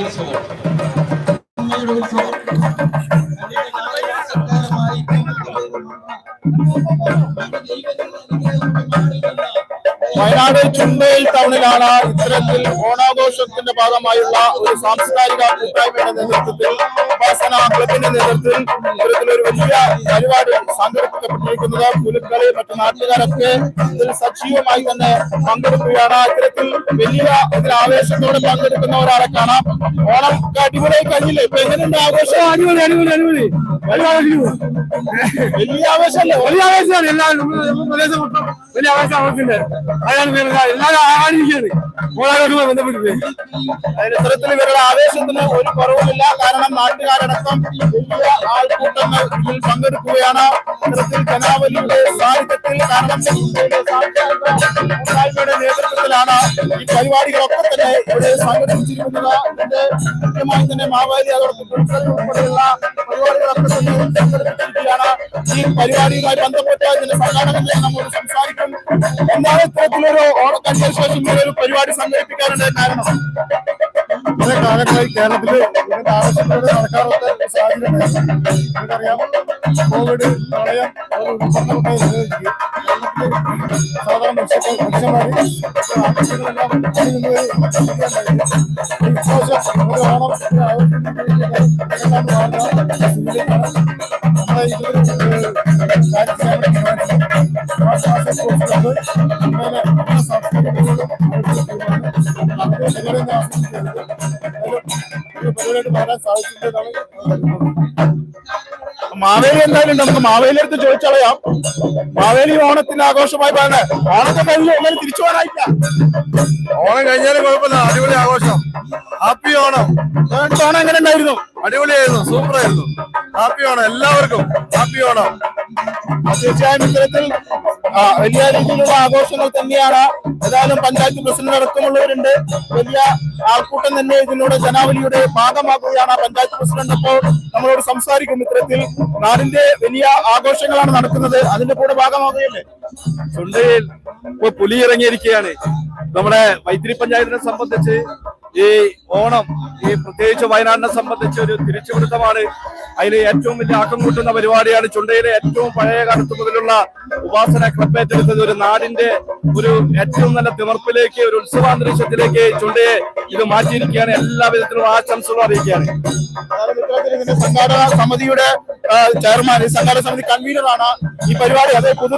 ഉത്സവം വയനാട് ചുണ്ടേൽ ടൗണിലാണ് ഇത്തരത്തിൽ ഓണാഘോഷത്തിന്റെ ഭാഗമായുള്ള ഒരു സാംസ്കാരിക കൂട്ടായ്മയുടെ നേതൃത്വത്തിൽ ഉപാസന ക്ലബിന്റെ നേതൃത്വത്തിൽ ഇത്തരത്തിലൊരു വലിയ പരിപാടി സംഘടിപ്പിക്കപ്പെട്ടിരിക്കുന്നത്. പുലിക്കളി മറ്റു നാട്ടുകാരൊക്കെ ഇതിൽ സജീവമായി തന്നെ പങ്കെടുക്കുകയാണ്. ഇത്തരത്തിൽ വലിയ ആവേശത്തോടെ പങ്കെടുക്കുന്ന ഒരാളെ കാണാം. ഓണം അടിപൊളിയായി കഴിഞ്ഞില്ലേ? ഇപ്പൊ എങ്ങനെയുണ്ട് ആഘോഷം? അടിപൊളി അടിപൊളി അടിപൊളി വലിയ ആവേശമല്ലേ? വലിയ ആവേശമാണ്. എല്ലാവരും പ്രദേശം മൊത്തം വലിയ ആവേശം ആവശ്യമുണ്ട്. അതാണ് എല്ലാവരും ആയിരിക്കുകയാണ് ഓണാഘോഷവുമായി ബന്ധപ്പെട്ടിട്ട്. ഇത്തരത്തിൽ ഇവരുടെ ആവേശത്തിന് ഒരു കുറവുമില്ല. കാരണം നാട്ടുകാരടക്കം വലിയ ആൾക്കൂട്ടങ്ങൾ ഇതിൽ പങ്കെടുക്കുകയാണ്. ഇത്തരത്തിൽ ജനാവലിയുടെ സാന്നിധ്യത്തിൽ കാരണം കൂട്ടായ്മയുടെ നേതൃത്വത്തിലാണ് ഈ പരിപാടികളൊക്കെ തന്നെ ഇവിടെ സംഘടിപ്പിച്ചിരിക്കുന്നത്. ഇതിന്റെ കൃത്യമായി തന്നെ മാവേലി അതോടൊപ്പം ഉൾപ്പെടെയുള്ള പരിപാടികളൊക്കെ തന്നെ സംഘടിപ്പിച്ചിരിക്കുകയാണ്. ഈ പരിപാടിയുമായി ബന്ധപ്പെട്ട് ഇതിന്റെ സംഘാടകരെ നമ്മോട് സംസാരിക്കും. എന്താണ് ഇത്തരത്തിലൊരു ഓണക്കല്യാണ ശേഷം ഒരു പരിപാടി സംഘടിപ്പിക്കാറുണ്ട് കാരണം? കുറെ കാലങ്ങളായി കേരളത്തിൽ ഇതിന്റെ ആവശ്യത്തോടെ നടക്കാറുള്ള സാഹചര്യം നമുക്കറിയാം. കോവിഡ് പ്രളയം സാധാരണ മനുഷ്യന്മാര് ആവശ്യങ്ങളെല്ലാം മാവേലി എന്തായാലും നമുക്ക് മാവേലി അടുത്ത് ചോദിച്ചളയാം. മാവേലി ഓണത്തിന്റെ ആഘോഷമായി പറഞ്ഞ ഓണത്തെ കഴിഞ്ഞ് എങ്ങനെ തിരിച്ചു പോകാനായില്ല? ഓണം കഴിഞ്ഞാലും കുഴപ്പമില്ല. അടിപൊളി ആഘോഷം. ഹാപ്പി ഓണം. ഓണം എങ്ങനെ ഉണ്ടായിരുന്നു? അടിപൊളിയായിരുന്നു. സൂപ്പറായിരുന്നു. ഹാപ്പി ഓണം എല്ലാവർക്കും. ഹാപ്പി ഓണം. തീർച്ചയായും ഇത്തരത്തിൽ വലിയ രീതിയിലുള്ള ആഘോഷങ്ങൾ തന്നെയാണ്. ഏതായാലും പഞ്ചായത്ത് പ്രസിഡന്റ് അടക്കമുള്ളവരുണ്ട്. വലിയ ആൾക്കൂട്ടം തന്നെ ഇതിലൂടെ ജനാവലിയുടെ ഭാഗമാക്കുകയാണ്. പഞ്ചായത്ത് പ്രസിഡന്റ് അപ്പോൾ നമ്മളോട് സംസാരിക്കും. ഇത്തരത്തിൽ നാടിന്റെ വലിയ ആഘോഷങ്ങളാണ് നടക്കുന്നത്. അതിന്റെ കൂടെ ഭാഗമാകുകയല്ലേ? ചുണ്ടയിൽ ഇപ്പൊ പുലി ഇറങ്ങിയിരിക്കുകയാണ്. നമ്മുടെ മൈത്രി പഞ്ചായത്തിനെ സംബന്ധിച്ച് ഈ ഓണം ഈ പ്രത്യേകിച്ച് വയനാടിനെ സംബന്ധിച്ച് ഒരു തിരിച്ചുപിടുത്തമാണ്. അതിൽ ഏറ്റവും വലിയ ആക്കം കൂട്ടുന്ന പരിപാടിയാണ്. ചുണ്ടയിലെ ഏറ്റവും പഴയ കാലത്ത് മുതലുള്ള ഉപാസന ക്ലബ് ഏറ്റെടുത്തത് ഒരു നാടിന്റെ ഒരു ഏറ്റവും നല്ല തിമർപ്പിലേക്ക്, ഒരു ഉത്സവാന്തരീക്ഷത്തിലേക്ക് ചുണ്ടയെ ഇത് മാറ്റിയിരിക്കുകയാണ്. എല്ലാ വിധത്തിലും ആശംസകളും അറിയിക്കുകയാണ്. സംഘാടക സമിതിയുടെ ചെയർമാൻ, സംഘാടക സമിതി കൺവീനറാണ് ഈ പരിപാടി. അതേ